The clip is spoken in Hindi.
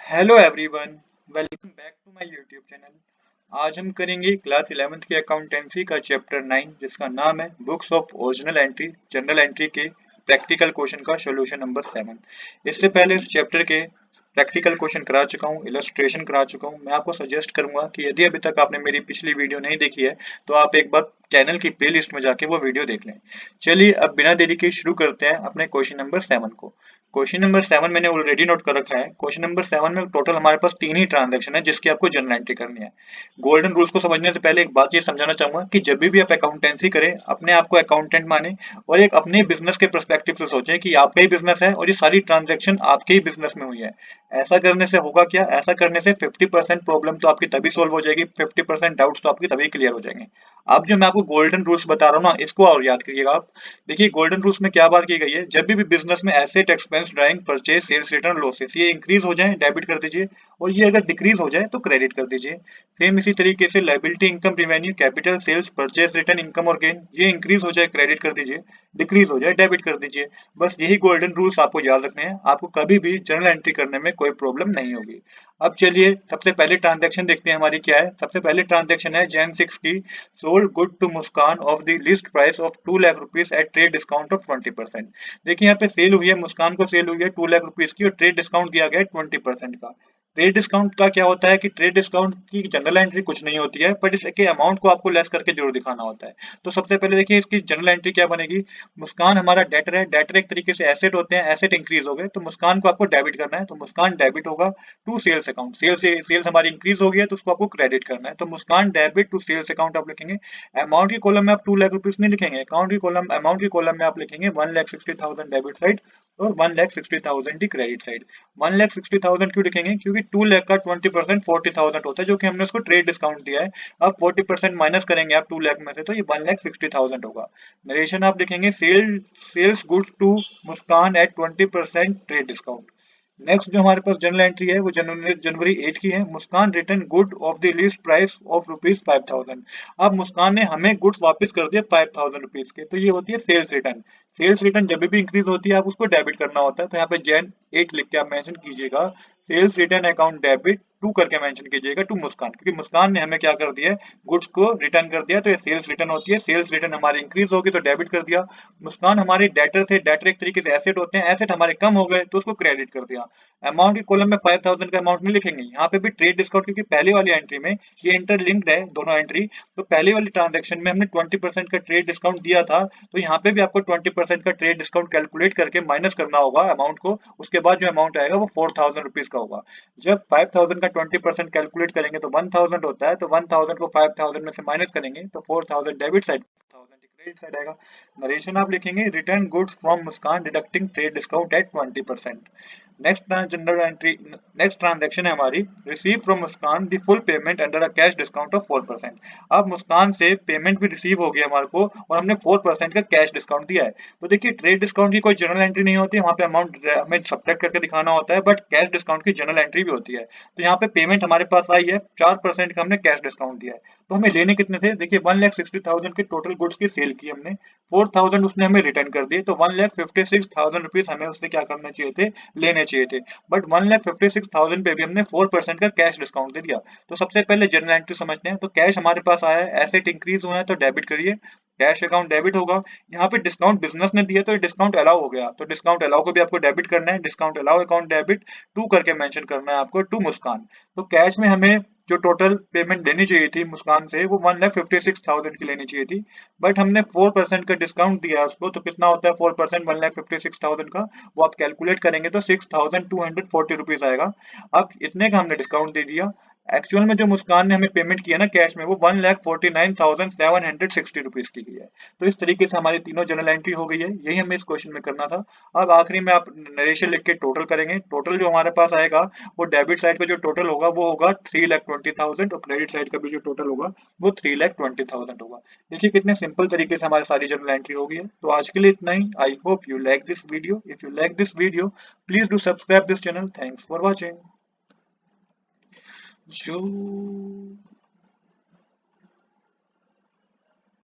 Hello everyone, welcome back to my YouTube channel. आज हम करेंगे क्लास 11th की अकाउंटेंसी का चैप्टर 9 जिसका नाम है books of original entry general entry के प्रैक्टिकल क्वेश्चन का सॉल्यूशन नंबर 7। इससे पहले इस चैप्टर के प्रैक्टिकल क्वेश्चन करा चुका हूँ, इलस्ट्रेशन करा चुका हूँ। मैं आपको सजेस्ट करूंगा कि यदि अभी तक आपने मेरी पिछली वीडियो नहीं देखी है तो आप एक बार चैनल की प्लेलिस्ट में जाके वो वीडियो देख लें। चलिए अब बिना देरी के शुरू करते हैं अपने क्वेश्चन नंबर 7 को। क्वेश्चन नंबर 7 मैंने ऑलरेडी नोट कर रखा है। क्वेश्चन नंबर 7 में टोटल हमारे पास तीन ही ट्रांजैक्शन है जिसकी आपको जर्नल एंट्री करनी है। गोल्डन रूल्स को समझने से पहले एक बात ये समझाना चाहूंगा कि जब भी आप अकाउंटेंसी करें अपने आप को अकाउंटेंट माने और एक अपने बिजनेस के पर्सपेक्टिव से सोचें कि आपका ही बिजनेस है और ये सारी ट्रांजैक्शन आपके ही बिजनेस में हुई है। ऐसा करने से होगा क्या, ऐसा करने से 50% प्रॉब्लम तो आपकी तभी सॉल्व हो जाएगी, 50% डाउट्स तो आपकी तभी क्लियर हो जाएंगे। अब जो मैं आपको गोल्डन रूल्स बता रहा हूँ ना, इसको और याद करिएगा आप। देखिए गोल्डन रूल्स में क्या बात की गई है, जब भी बिजनेस में asset expense drawing purchase sales return losses ये इंक्रीज हो जाए डेबिट कर दीजिए, और ये अगर डिक्रीज हो जाए तो क्रेडिट कर दीजिए। सेम इसी तरीके से liability income revenue capital sales purchase return income और गेन ये इंक्रीज हो जाए क्रेडिट कर दीजिए, डिक्रीज हो जाए डेबिट कर दीजिए। बस यही गोल्डन रूल्स आपको याद रखने हैं, आपको कभी भी जर्नल एंट्री करने में कोई प्रॉब्लम नहीं होगी। अब चलिए सबसे पहले ट्रांजैक्शन देखते हैं हमारी क्या है। सबसे पहले ट्रांजैक्शन है जैन 6 की, sold good to Muskan of the list price of 2 lakh rupees at trade discount of 20%। देखिए यहाँ पे सेल हुई है, मुस्कान को सेल हुई है 2 लाख रुपीस की और ट्रेड डिस्काउंट दिया गया है 20% का। ट्रेड डिस्काउंट का क्या होता है कि ट्रेड डिस्काउंट की जनरल एंट्री कुछ नहीं होती है, बट इसके अमाउंट को आपको लेस करके जरूर दिखाना होता है। तो सबसे पहले देखिए इसकी जनरल एंट्री क्या बनेगी। मुस्कान हमारा डेटर है, डेटर एक तरीके से एसेट होते हैं, एसेट इंक्रीज हो गए तो मुस्कान को आपको डेबिट करना है, तो मुस्कान डेबिट होगा टू सेल्स अकाउंट। सेल्स हमारी इंक्रीज हो गई है तो उसको आपको क्रेडिट करना है, तो मुस्कान डेबिट टू सेल्स अकाउंट आप लिखेंगे। अमाउंट की कॉलम में आप 2 लाख रुपीस नहीं लिखेंगे, अमाउंट की कॉलम में आप लिखेंगे 1,60,000 डेबिट साइड और 1,60,000 की क्रेडिट साइड। 1,60,000 क्यों लिखेंगे, क्योंकि 2 लाख का 20% 40,000 होता है जो कि हमने उसको ट्रेड डिस्काउंट दिया है। अब 40% माइनस करेंगे आप 2 लाख में से तो ये 1,60,000 होगा। नरेशन आप लिखेंगे sales goods to Muskan at 20% trade discount. Next जो हमारे पास जनरल एंट्री है वो जनवरी 8 की है। Muskan return good of the list price of rupees 5,000। अब मुस्कान ने हमें गुड्स वापस कर दिए 5,000 रुपीज के, तो ये होती है सेल्स रिटर्न। सेल्स रिटर्न जब भी इंक्रीज होती है आप उसको डेबिट करना होता है, तो यहाँ पे जैन 8 लिख के आप मेंशन कीजिएगा। Sales return account debit to करके मेंशन कीजिएगा टू मुस्कान, क्योंकि मुस्कान ने हमें क्या कर दिया है, गुड्स को रिटर्न कर दिया, तो ये सेल्स रिटर्न होती है। सेल्स रिटर्न हमारी इंक्रीज होगी तो डेबिट कर दिया। मुस्कान हमारे डेटर थे, डेटर एक तरीके से एसेट होते हैं, एसेट हमारे कम हो गए तो उसको क्रेडिट कर दिया। अमाउंट की कॉलम में 5,000 का अमाउंट नहीं लिखेंगे, यहाँ पे भी ट्रेड डिस्काउंट, क्योंकि पहले वाली एंट्री में ये इंटरलिंक्ड है दोनों एंट्री। तो पहले वाली ट्रांजेक्शन में हमने 20% का ट्रेड डिस्काउंट दिया था, तो यहाँ पे भी आपको 20% का ट्रेड डिस्काउंट कैलकुलेट करके माइनस करना होगा अमाउंट को। उसके बाद जो अमाउंट आएगा वो 4,000 रुपीज का होगा। जब 5,000 का 20% कैलकुलेट करेंगे तो 1,000 होता है, तो 1,000 को 5,000 में से माइनस करेंगे तो 4,000 डेबिट साइड, 4,000 क्रेडिट साइड आएगा। नरेशन आप लिखेंगे return goods from Muskan deducting trade discount at 20%। Next transaction है हमारी, receive from Muskan the full payment under a cash discount of 4%। अब मुस्कान से पेमेंट भी रिसीव हो गई हमारे को और हमने 4% का कैश डिस्काउंट दिया है। तो देखिए ट्रेड डिस्काउंट की कोई जनरल एंट्री नहीं होती, वहां पे अमाउंट हमें सब्ट्रैक्ट करके दिखाना होता है, बट कैश डिस्काउंट की जनरल एंट्री भी होती है। तो यहाँ पे पेमेंट हमारे पास आई है 4% का, हमने कैश डिस्काउंट दिया है। तो हमें लेने कितने थे, देखिए 1,60,000 के टोटल गुड्स की सेल की हमने, 4,000 उसने हमें रिटर्न कर दिए, तो 1,56,000 रुपीज हमें उससे क्या करना चाहिए थे, लेने चाहिए थे। बट 1,56,000 पे भी हमने 4% का कैश डिस्काउंट दे दिया। तो सबसे पहले जनरल एंट्री समझते हैं। तो कैश हमारे पास आया है, एसेट इंक्रीज हुआ है तो डेबिट करिए, कैश अकाउंट डेबिट होगा। यहाँ पे डिस्काउंट बिजनेस ने दिया तो ये डिस्काउंट अलाउ हो गया, तो डिस्काउंट अलाउ को भी आपको डेबिट करना है, discount allow account debit to करके मेंशन करना है आपको टू मुस्कान। तो कैश में हमें जो टोटल पेमेंट लेनी चाहिए थी मुस्कान से वो 1,56,000 की लेनी चाहिए थी, बट हमने 4% का डिस्काउंट दिया उसको, तो कितना होता है 4%, 1,56,000 का, वो आप कैलकुलेट करेंगे तो 6,240 रुपीज आएगा। अब इतने का हमने डिस्काउंट दे दिया। एक्चुअल में जो मुस्कान ने हमें पेमेंट किया ना कैश में वो 1,49,760 रुपीज की गई है। तो इस तरीके से हमारी तीनों जनरल एंट्री हो गई है, यही हमें इस क्वेश्चन में करना था। अब आखिरी में आप नरेशन लिख के टोटल करेंगे, टोटल जो हमारे पास आएगा वो डेबिट साइड का जो टोटल होगा वो होगा 3,20,000 और क्रेडिट साइड का भी जो टोटल होगा वो 3,20,000 होगा। देखिए कितने सिंपल तरीके से हमारी सारी जनरल एंट्री हो गई है। तो आज के लिए इतना ही। I hope you like this video. If you like this video please do subscribe this channel. Thanks for watching.